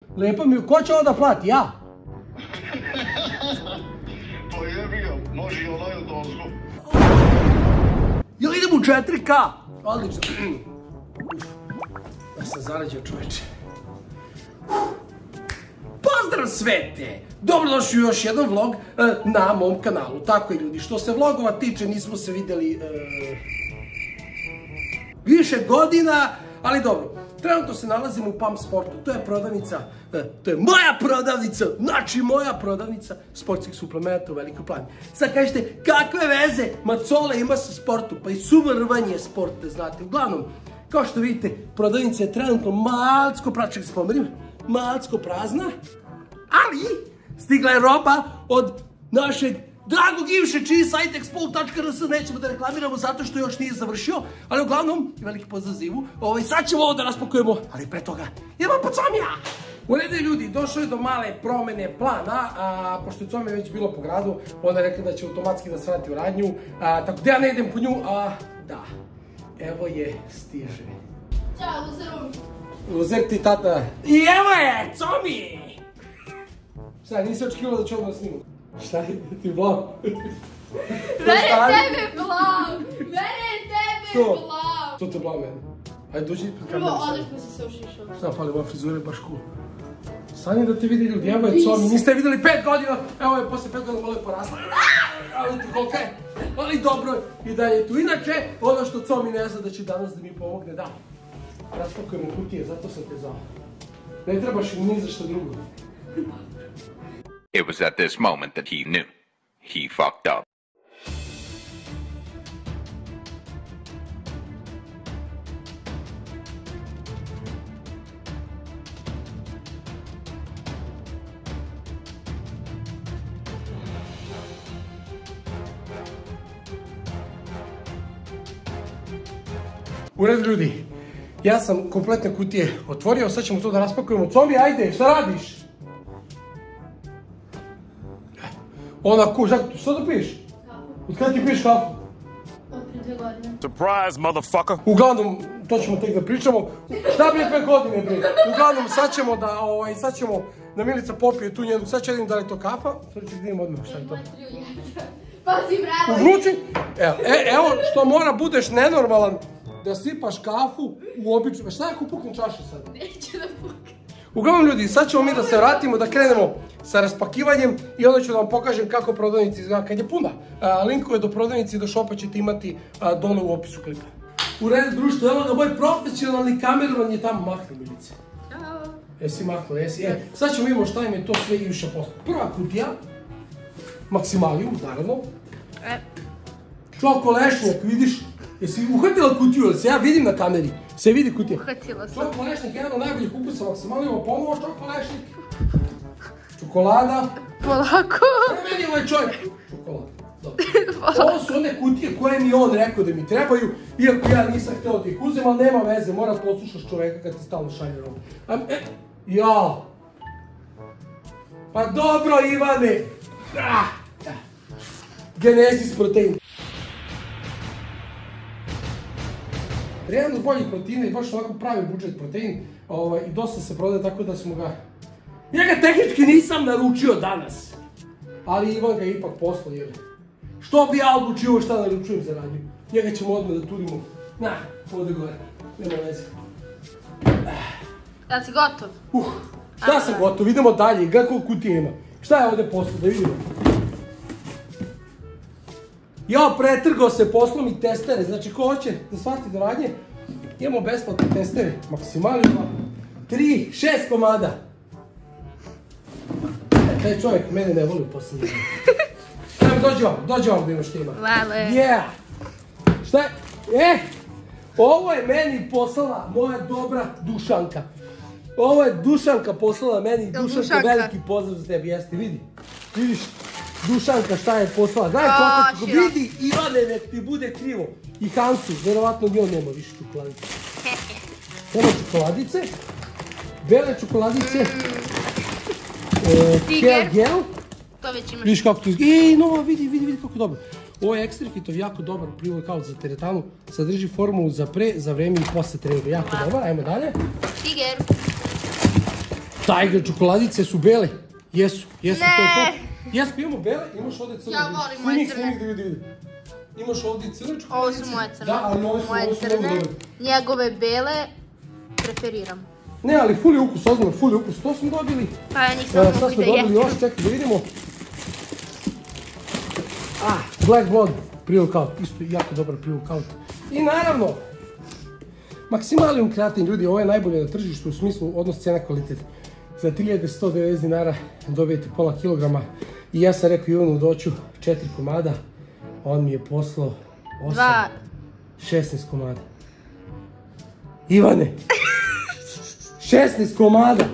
Lepo mi, ko će ovo da plati, ja? Pa jebi ga, može i onaj dozgo. Jel idem u 4K? Odlično. Ja sam zarađao, čoveče. Pozdrav svete! Dobrodošli u još jedan vlog na mom kanalu. Tako je, ljudi, što se vlogova tiče, nismo se vidjeli više godina, ali dobro. Trenutno se nalazimo u Pump Sportu, to je prodavnica, to je moja prodavnica, znači moja prodavnica sportskih suplementa u Velikoj Plani. Sad kažete, kakve veze Macole ima sa sportom, pa i suvrvanje sporta, znate. Uglavnom, kao što vidite, prodavnica je trenutno malcko pračak se pomerim, malcko prazna, ali stigla je roba od našeg dragog Ivše, čiji sajt expol.rs, nećemo da reklamiramo zato što još nije završio, ali uglavnom, veliki pozdrav za Ivu, sad ćemo ovo da raspakujemo, ali pre toga, idemo po Comija! U redu je, ljudi, došlo je do male promene plana, pošto je Comija već bilo po gradu, ona je rekla da će automatski da se vrati u radnju, tako da ja ne idem po nju, da, evo je, stiže. Ćao, luzeru! Luzer ti tata, i evo je, Comi! Šta, nisi očekivalo da ću ovo da snimu? Šta je ti blam? Mene tebe blam! Mene tebe blam! Što te blam mene? Ajde, dođi ispred Prvo, kamere. odlično si se ušišao. Šta fali, ova frizura je baš cool. Stani da te vidi, ljudi, evo je Comi, niste je vidjeli 5 godina, evo je posle 5 godina malo je porasla. Ali ti kolika je, ali dobro i da je tu. Inače, ono što Comi ne zna da će danas da mi pomogne, da. Raspakujemo kutije, zato sam te zvao. Ne trebaš im ni za što drugo. It was at this moment that he knew. He fucked up. U redu, ljudi, ja sam kompletne kutije otvorio, sad ćemo to da raspakujemo. Comi, ajde, šta radiš? Ona šta da piješ? Kafu. Od kada ti piješ kafu? Od prije 2 godine. Surprise, motherfucker! Uglavnom, to ćemo tek da pričamo. Šta bi 5 godine, bre? Uglavnom, sad ćemo da Milica popije tu njenu, sad ću jedin da li je to kafa, sad ću vidim odmah šta je to. Pazi, bravo! Uvruči, evo što mora budeš nenormalan, da sipaš kafu u običnu, šta ako puknem čašu sad? Neće da pukne. Uglavnom, ljudi, sad ćemo mi da se vratimo, da krenemo sa raspakivanjem i onda ću da vam pokažem kako prodavnica izgleda kad je puna. Linkove do prodavnice i do šopa ćete imati dole u opisu klipa. U redu, društvo, evo ga, moj profesionalni kameraman je tamo. Mahni, Milice. Ćao. Jesi mahnula, jesi. Sad ćemo vidimo šta im je to sve i više posla. Prva kutija, Maksimalijum, naravno. Čokolešnjak, vidiš? Jesi uhvatila kutiju, jel se ja vidim na kameri? Se vidi kutija? Uhvatila sam. Čokolešnjak, jedan od najboljih ukusa Maksimalijuma, ponovo čokolešnjak. Čokolada. Polako. Meni je ovaj čovjek. Čokolada. Dobro. Ovo su one kutije koje mi on rekao da mi trebaju, iako ja nisam htio da ih uzem, ali nema veze, mora poslušaš čoveka kad ti stalno šalje robu. Ja. Pa dobro, Ivane. Genesis protein. Jedan od boljih proteina i baš ovako pravi budžet protein i dosta se prodaje, tako da smo ga... Ja ga tehnički nisam naručio danas, ali Ivan ga ipak poslao, jer... Što bi ja odlučio šta naručujem za radnju? Njega ćemo odmah da turimo. Ovdje gore, nema veze. Da si gotov? Šta sam gotov, idemo dalje, gledaj koliko kutije ima. Šta je ovdje poslao, da vidimo. Ja pretrgao se poslom i testere, znači ko hoće da shvati do radnje, imamo besplatne testere, Maksimalijuma, 6 komada. Taj čovjek mene ne voli posljednje. Dođi vam da ima što ima. Vale. Yeah! Šta je? Ovo je meni poslala moja dobra Dušanka. Ovo je Dušanka poslala meni, Dušanka, veliki pozdrav za tebi, jeste, vidi. Vidiš? Dušanka šta je poslala, daj koliko ti vidi, Ivane, nek ti bude krivo. I Hansu, verovatno njoj nema više čokoladice. Nema čokoladice, bele čokoladice, gel. To već imaš. Vidiš kako to izgleda, vidi kako je dobro. Ovo je ekstra hitov, jako dobar pre-workout za teretanu, sadrži formulu za pre, za vreme i posle treninga, jako dobar, ajmo dalje. Tiger. Tiger čokoladice su bele. Jesu, to je to. Ne. Jesu, imamo bele, imaš ovdje crne. Ja volim moje crne. Snimi da vidi. Imaš ovdje crne čokoladice. Ovo su moje crne. Da, ali ovo su moje mnogo crne. dobre. Njegove bele preferiram. Ne, ali ful je ukus, ozbiljno, ful je ukus. To smo dobili. Pa ja nisam Sad mogu smo da dobili jestim. još, čekaj da vidimo. Black Blood pre-workout, isto jako dobar pre-workout. I naravno, Maximalium kreatin, ljudi, ovo je najbolje na tržištu u smislu odnos cijena kvalitet. Za 3190 dinara dobijete pola kilograma i ja sam rekao Ivanu doću 4 komada, a on mi je poslao 16 komada. Ivane, 16 komada!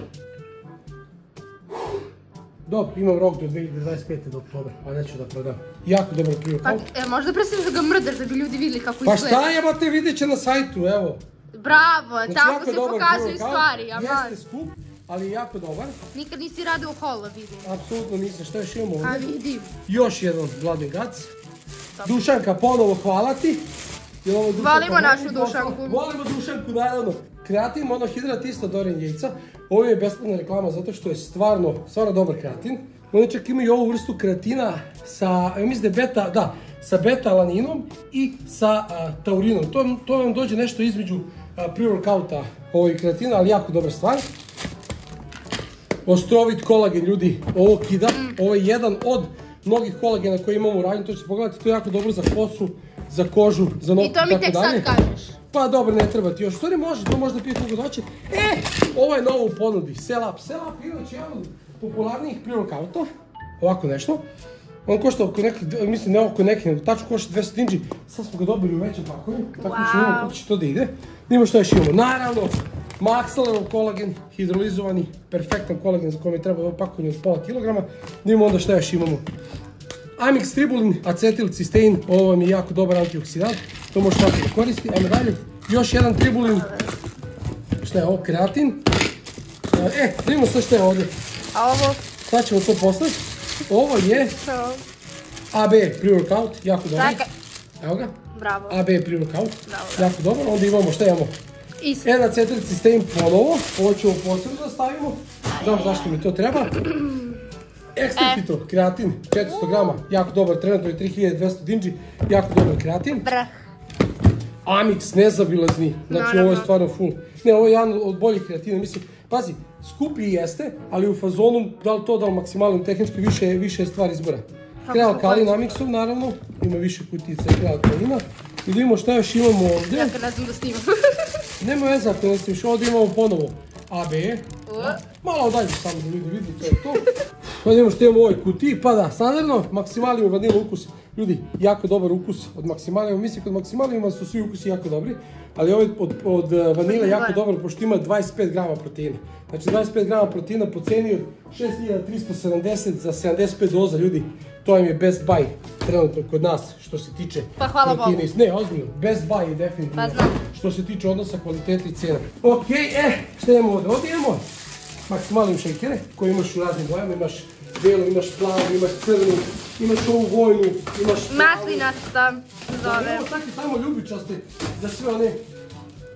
Dobro, imam rok do 2025. do oktobra, a neću da prodam. Jako dobro pre-workout. Pa, možda prestaneš da ga mrdaš da bi ljudi vidjeli kako Pa izgleda. šta jebate, vidjet će na sajtu, evo. Bravo, tako jako se dobar pokazuju pre-workout. stvari, aman. Jeste skup, ali jako dobar. Nikad nisi radio holo, vidim. Apsolutno nisam, šta još imamo A ovdje? vidim. Još jedan Blood and Guts. Dušanka, ponovo hvala ti. Volimo našu Dušanku. Volimo Dušanku, naravno. Kreatin, monohidrat, isto Dorian Jejca. Ovo je besplatna reklama zato što je stvarno dobar kreatin. Oni čak imaju ovu vrstu kreatina sa, mislim da je sa beta-alaninom i sa taurinom. To vam dođe nešto između pre-workouta ovog kreatina, ali jako dobra stvar. Ostrovit kolagen, ljudi, ovo kida. Ovo je jedan od mnogih kolagena koje imamo u ranju, to ćete pogledati, to je jako dobro za kosu, za kožu, za nogu i tako dalje. I to mi tek sad kažeš. Pa dobro, ne treba ti još. U stvari može, to možda pije koga doće. Ovo je novo u ponudi. Selap. Selap je inače jedan od popularnijih pre-workouta. Ovako nešto. On košta oko nekih, mislim ne oko nekih, nego tačno košta 200 dinđi. Sad smo ga dobili u većem pakovanju. Tako što imamo kako će to da ide. Nimo što još imamo. Naravno, Maxalerov kolagen, hidrolizovani, perfektan kolagen za kojem je treba pakovanje od pola kilograma. Nimo onda što još imamo. Amix tribulin, acetilcistein, ovo vam je jako dobar antioksidant, to možete tako da koristi. Ajmo dalje, još jedan tribulin, šta je ovo, kreatin. Vidimo sve što je ovdje. A ovo? Sad ćemo to poslati. Ovo je AB pre-workout, jako dobar. Evo ga. Bravo. AB pre-workout, jako dobar. Onda imamo, šta imamo? N-acetilcistein ponovo, ovo ćemo posebno da stavimo. Znam zašto mi to treba. Extra Fito, kreatin, 400 grama, jako dobar, trenutno je 3200 dinđi, jako dobar kreatin. Amix, nezabilazni, znači ovo je stvarno full. Ne, ovo je jedan od boljih kreatina, mislim, pazi, skuplji jeste, ali u fazonu, da li to, da li maksimalno, tehnički više je stvar izbora. Krealkalin Amixov, naravno, ima više kutice krealkalina. I da vidimo šta još imamo ovdje. Ja kad ne znam da snimam. Nema veze ako ne snimiš, ovdje imamo ponovo AB. Malo dalje samo da ljudi vidi, to je to. Pa vidimo što imamo u ovoj kutiji, pa da, standardno, Maximalium vanila ukus. Ljudi, jako dobar ukus od Maximalium, mislim kod Maximaliuma su svi ukusi jako dobri, ali ovaj od vanile jako dobar, pošto ima 25 grama proteina. Znači 25 grama proteina po ceni od 6370 za 75 doza, ljudi. To im je best buy trenutno kod nas što se tiče proteina. Pa hvala Bogu. Ne, ozbiljno, best buy je definitivno što se tiče odnosa kvalitete i cena. Ok, šta imamo ovdje? Ovdje imamo Maximalium šejkere koje imaš u raznim bojama, imaš bijelu, imaš plavu, imaš crnu, imaš ovu vojnu, imaš... Maslinasta zove. Ovo tako samo ljubičaste za sve one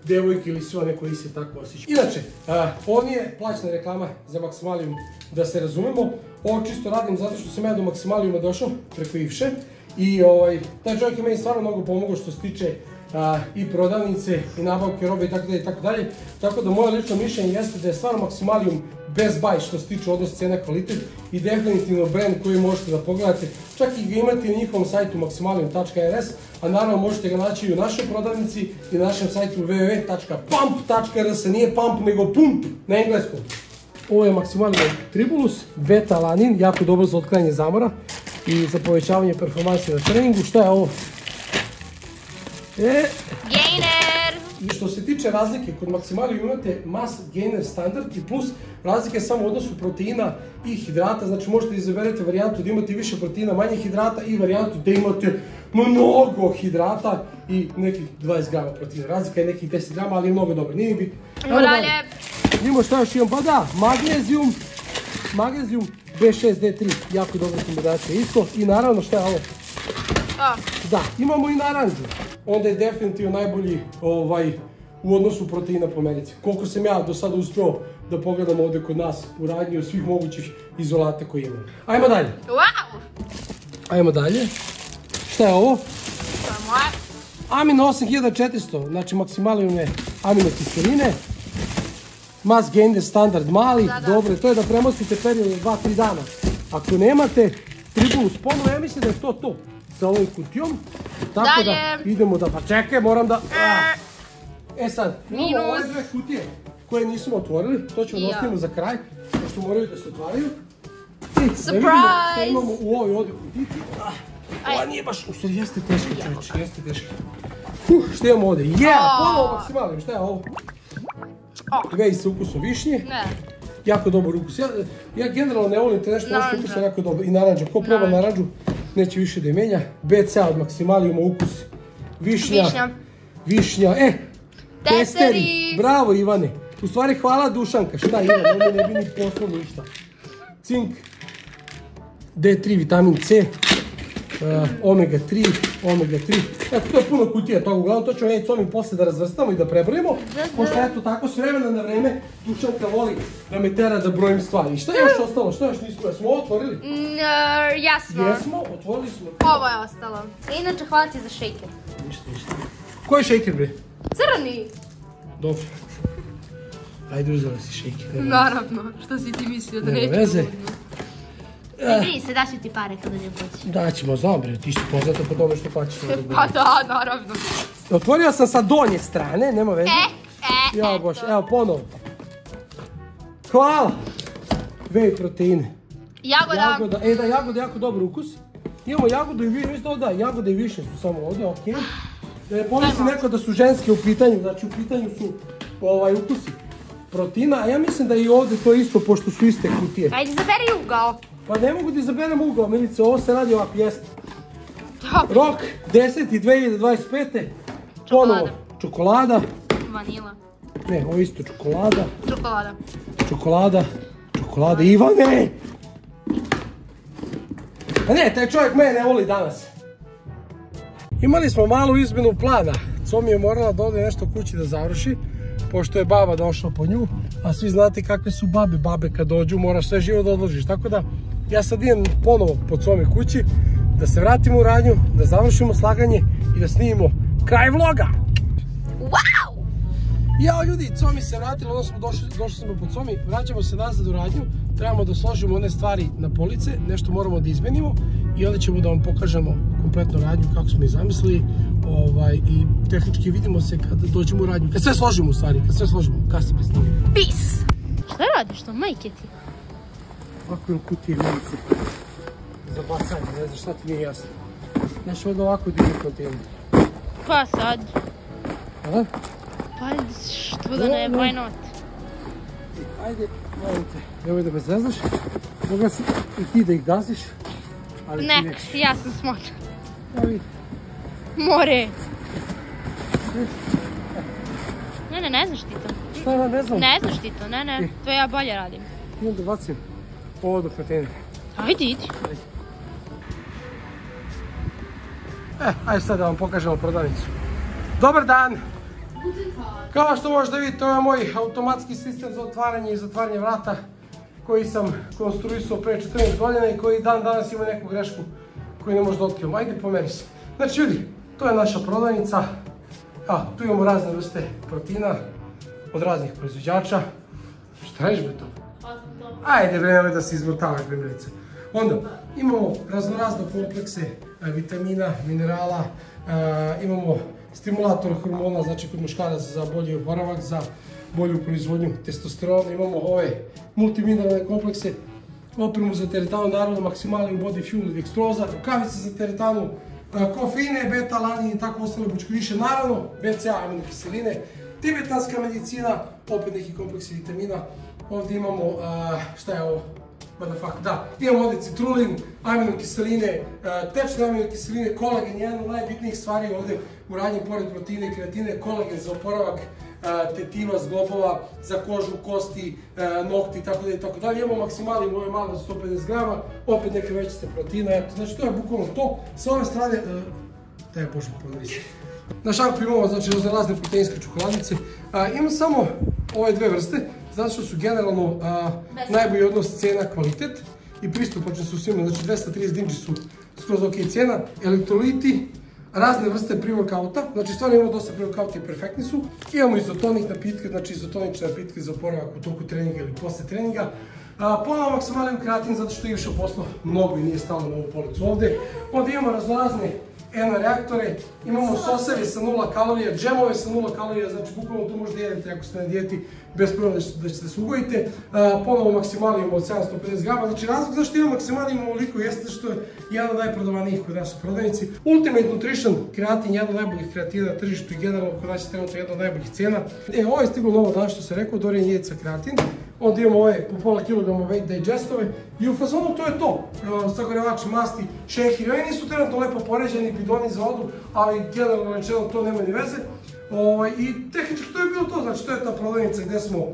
devojke ili sve one koji se tako osjećaju. Inače, ovo nije plaćna reklama za Maximalium, da se razumemo. Ovo čisto radim zato što sam ja do Maximaliuma došao preko Ivše. I taj čovjek je meni stvarno mnogo pomogao što se tiče i prodavnice i nabavke robe i tako dalje. Tako da moje lično mišljenje jeste da je stvarno Maximalium best buy što se tiče odnos cijena kvalitet i definitivno brand koji možete da pogledate. Čak i ga imate na njihovom sajtu maximalium.rs, a naravno možete ga naći i u našoj prodavnici i na našem sajtu www.pump.rs, nije pump nego pump na engleskom. Ovo je Maximalium Tribulus, beta-alanin, jako dobro za otklanjanje zamora i za povećavanje performanse na treningu. Šta je ovo? Gainer! I što se tiče razlike, kod Maximalium imate Mass Gainer standard i plus razlika je samo u odnosu proteina i hidrata, znači možete izaberete varijantu da imate više proteina, manje hidrata i varijantu da imate mnogo hidrata i nekih 20 grama proteina. Razlika je nekih 10 grama, ali je mnogo dobro, nije bitno. Idemo dalje. Vidimo šta još imam, pa da, magnezijum B6D3, jako dobra kombinacija isto i naravno šta je ovo? Da, imamo i naranđu. Onda je definitivno najbolji u odnosu proteina po Americi. Koliko sam ja do sada uspio da pogledam ovdje kod nas u radnju svih mogućih izolata koje imamo. Ajmo dalje. Wow! Ajmo dalje. Šta je ovo? To je moje. Amino 8400, znači maksimalne aminokiseline. Mass gainer standard mali, dobro, to je da premostite period od 2-3 dana. Ako nemate tribulu sponu, ja mislim da je to sa ovom kutijom. Tako da idemo da, pa čekaj, moram da... E sad, imamo ove dve kutije koje nismo otvorili, to ćemo da ostavimo za kraj, pošto moraju da se otvaraju. I da vidimo što imamo u ovoj ovdje kutici. Ova nije baš, u stvari jeste teška čovječe, jeste teška. Što imamo ovdje? Ponovo maksimalno, šta je ovo? Gvej sa ukusom višnje. Jako dobar ukus. Ja generalno ne volim te nešto, ovo ukus je jako dobro. I naranđa, ko proba naranđu, neće više da je menja. BCA od Maksimaliuma ukus višnja. Testeri. Bravo Ivane. U stvari hvala Dušanka, šta Ivan, ovdje ne bi ni poslao ništa. Cink, D3, vitamin C, omega 3. Eto, to je puno kutija toga, uglavnom to ćemo s ovim posle da razvrstamo i da prebrojimo. Pošto eto, tako s vremena na vreme Dušanka voli da me tera da brojim stvari. Šta je još ostalo? Šta još nismo? Jesmo ovo otvorili? Jesmo. Jesmo, otvorili smo. Ovo je ostalo. Inače, hvala ti za šejker. Ništa. Koji je šejker, bre? Crni. Dobro. Ajde, uzela si šejker. Naravno, što si ti mislio da neću veze. Vidi se, daću ti pare kada ne poći. Daćemo, znam bre, ti si poznata po tome što plaćeš. Pa da, naravno. Otvorio sam sa donje strane, nema veze. Jao boš, evo ponovo. Hvala. Whey proteine. Jagoda. Da, jagoda jako dobar ukus. Imamo jagodu i višnju, mislim da jagode i višnje su samo ovdje, okej. Da ne pomisli neko da su ženske u pitanju, znači u pitanju su ukusi proteina, a ja mislim da i ovdje to isto, pošto su iste kutije. Ajde, izaberi ugao. Pa ne mogu da izaberem ugao, Milice, ovo se radi ovako, jeste. Rok, 10.2025. Ponovo, čokolada. Vanila. Ne, ovo je isto čokolada. Čokolada, Ivane! A ne, taj čovjek mene ne voli danas. Imali smo malu izmjenu plana. Comi je morala da ode nešto kući da završi, pošto je baba došla po nju, a svi znate kakve su babe kad dođu, moraš sve živo da odložiš, tako da ja sad idem ponovo po Comi kući, da se vratimo u radnju, da završimo slaganje i da snimimo kraj vloga. Wow! Jao ljudi, Comi se vratila, onda smo došli smo po Comi, vraćamo se nazad u radnju, trebamo da složimo one stvari na police, nešto moramo da izmenimo i onda ćemo da vam pokažemo kompletnu radnju kako smo i zamislili i tehnički vidimo se kada dođemo u radnju, kad sve složimo u stvari, kad se predstavimo. Peace! Šta radiš to, majke ti? Ovako je kutije Milice za bacanje, ne znam šta ti nije jasno. Znaš ovdje ovako divni kontejner. Pa sad? A? Pa što da ne, why not? Ajde, molim te, nemoj da me zeznaš, mogla si i ti da ih gaziš, ali ti nećeš. Ja sam smoča. Ja vidim. More. Ne znaš ti to. Šta ja ne znam? Ne znaš ti to, ne, to ja bolje radim. Idem da bacim ovo do kontejnera. Ajde, idi. Ajde sad da vam pokažemo prodavnicu. Dobar dan! Kao što možete vidjeti, ovo je moj automatski sistem za otvaranje i zatvaranje vrata koji sam konstruisao pre 14 godina i koji dan danas ima neku grešku koju ne može da otkrivamo. Ajde, pomeri se. Znači ljudi, to je naša prodavnica. Tu imamo razne vrste proteina od raznih proizvođača. Šta radiš be to? Ajde bre, nemoj da se izvrtavaš bre Milice. Onda imamo raznorazne komplekse vitamina, minerala, imamo stimulator hormona, znači kod muškaraca za bolji oporavak, za bolju proizvodnju testosterona, imamo ove multimineralne komplekse, opremu za teretanu, naravno Maksimalium Body Fuel Dextroza, rukavice za teretanu, kofeine, beta-alanin i tako ostale bučkuriše, naravno BCA, aminokiseline, tibetanska medicina, opet neki kompleksi vitamina. Ovdje imamo, šta je ovo? Imamo ovdje citrulin, aminokiseline, tečne aminokiseline, kolagen, jedan od najbitnijih stvari ovdje u radnji pored proteina i kreatine, kolagen za oporavak tetiva, zglobova, za kožu, kosti, nokti itd. Imamo Maksimalium, ove male za 150 grama, opet neke većice proteina, znači to je bukvalno to. Sa ove strane, daj Bože pomeri se. Na šanku imamo znači razne proteinske čokoladice. Imam samo ove dve vrste, zato što su generalno najbolji odnos cena-kvalitet i pristupačni su svima, znači 230 dinđi su skroz ok cijena, elektroliti, razne vrste pre-workouta, znači stvarno imamo dosta pre-workouta i perfektni su. Imamo izotonik napitke, znači izotonične napitke za oporavak u toku treninga ili posle treninga. Ponovo maksimalium kreatin zato što je išao poslo mnogo i nije stalo na ovu policu ovde. Onda imamo raznorazne reaktore, imamo soseve sa 0 kalorija, džemove sa 0 kalorija, znači bukvalno to možda jedete ako ste na dijeti bez problema da ćete se ugojite. Ponovo maksimalium od 750 grama, znači razlog zašto ima maksimalium ovoliko jeste što je jedan od najprodavanijih kod nas u prodavnici. Ultimate Nutrition kreatin, jedan od najboljih kreatina na tržištu i generalno kod nas je trenutno jedna od najboljih cena. Ovo je stiglo novo danas što se rekao, Dorian Yates kreatin. Onda imamo ove po pola kilograma weight digestove i u fazonu to je to. Sagorevači masti, šehiri, oni nisu trenutno lepo poređeni, bidoni za vodu, ali generalno rečeno to nema ni veze. I tehnički to je bilo to, znači to je ta prodavnica gde smo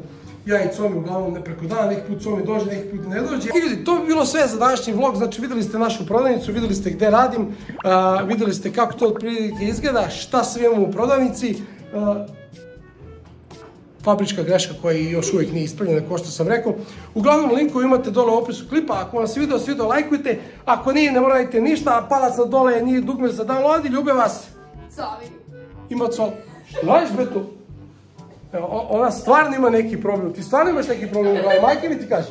ja i Comi uglavnom ne preko dana, neki put Comi dođe, neki put ne dođe. I ljudi, to bi bilo sve za današnji vlog, znači videli ste našu prodavnicu, videli ste gde radim, videli ste kako to otprilike izgleda, šta sve imamo u prodavnici. Fabrička greška koja još uvijek nije ispravljena, kao što sam rekao. Uglavnom, linkove imate dole u opisu klipa. Ako vam se video svidio, lajkujte. Ako nije, ne morate ništa. Palac na dole nije dugme za download. Ljube vas. Covi. Ima col. Što radiš, Beto? Ona stvarno ima neki problem. Ti stvarno imaš neki problem. Majke mi ti kaže.